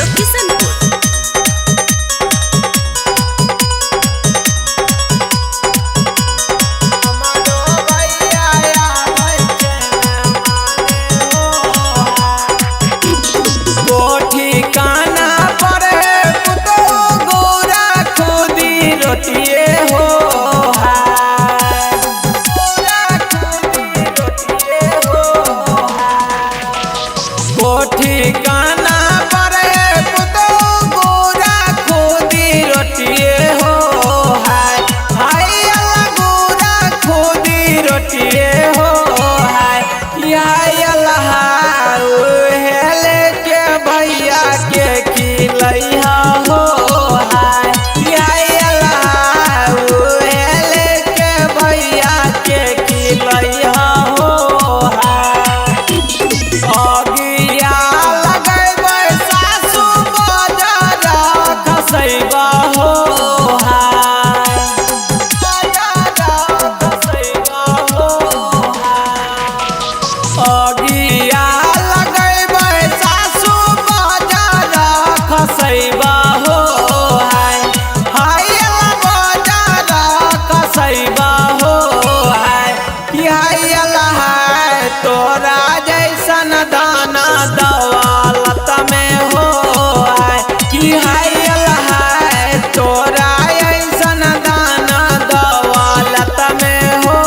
Studio Kishanpur. ठिकाना पर पुतो गोरा खुदी रोटिए हो हाय हाय अल्लाह गोरा खुदी रोटिए हो हाय हाय अल्लाह हेले के भैया के खिलैया हो हाय हाय अल्लाह हेले के भैया के खिलैया हो तोरा जैसन दाना दौलत में हो कि हाय अल्लाह तोरा ऐसन दाना दौलत में हो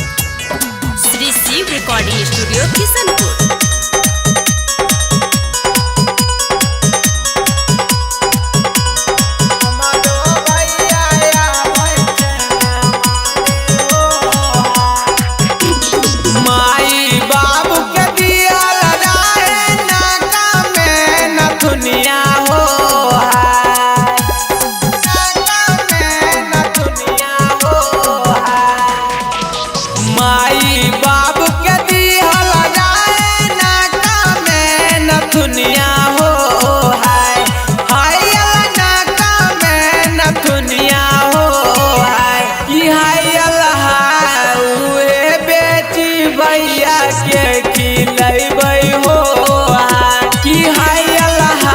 श्री शिव रिकॉर्डिंग स्टूडियो किशनपुर। माई बाबू के दिहल जाए नाका में नथुनिया हो हाय हाय नाका में नथुनिया हो हाय कि हाय अल्लाह उहे बेटी भैया के खिलैबै हो हाय कि हाय अल्लाह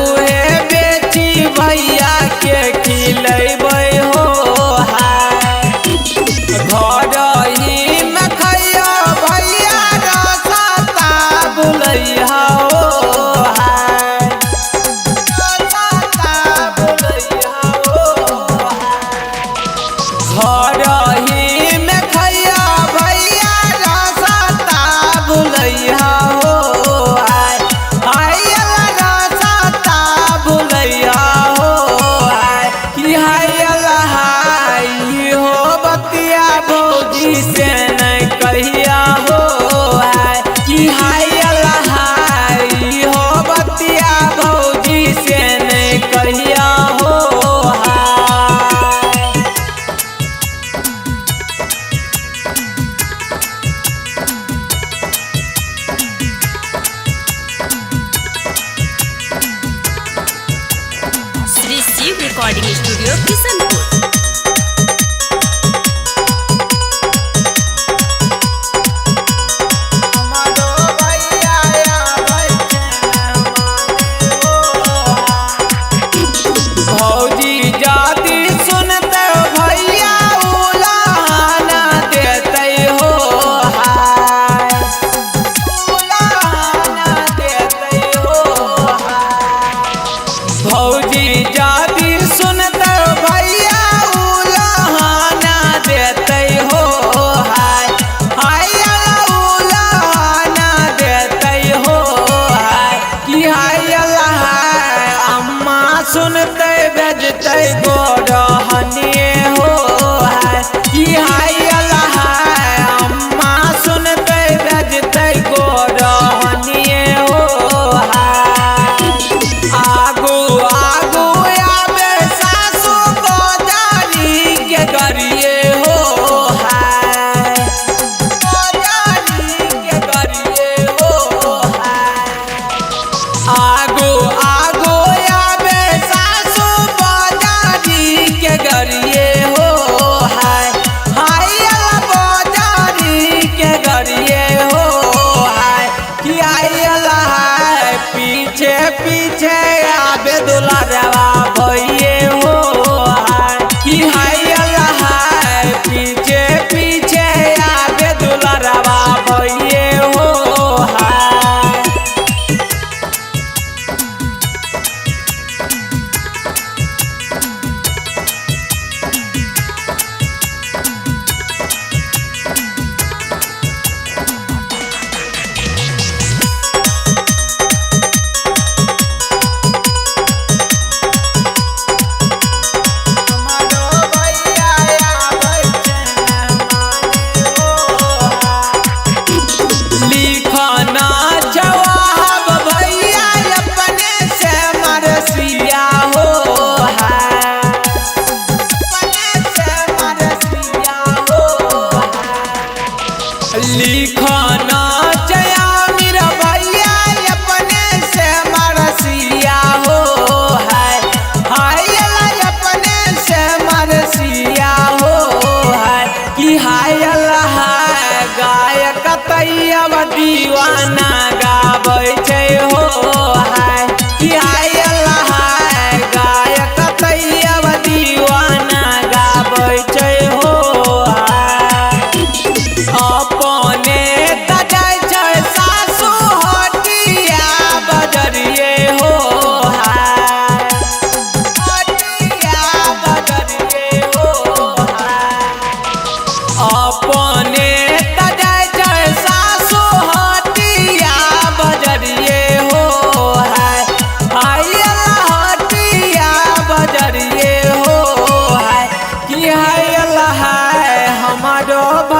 उहे बेटी भैया के खिलैबै हो से नहीं कहिया हो कि हाय अल्लाह हो बतिया भौजी से नहीं कहिया हो श्री शिव रिकॉर्डिंग स्टूडियो किशनपुर। भौजी जाति सुनते भैया उलाहाना देते हो हाय हाय उलाहाना देते हो हाय कि हाय अल्लाह अम्मा सुनते भेजते गोरहनिए हो हाय कि हाय अल्लाह अम्मा सुनते भेजते गोरहनिए हो आगू आगू आबे सासू गोजारी के गरिए हो हाय गोजारी के गरिए हो हाय आगू आगू आबे सासू बारो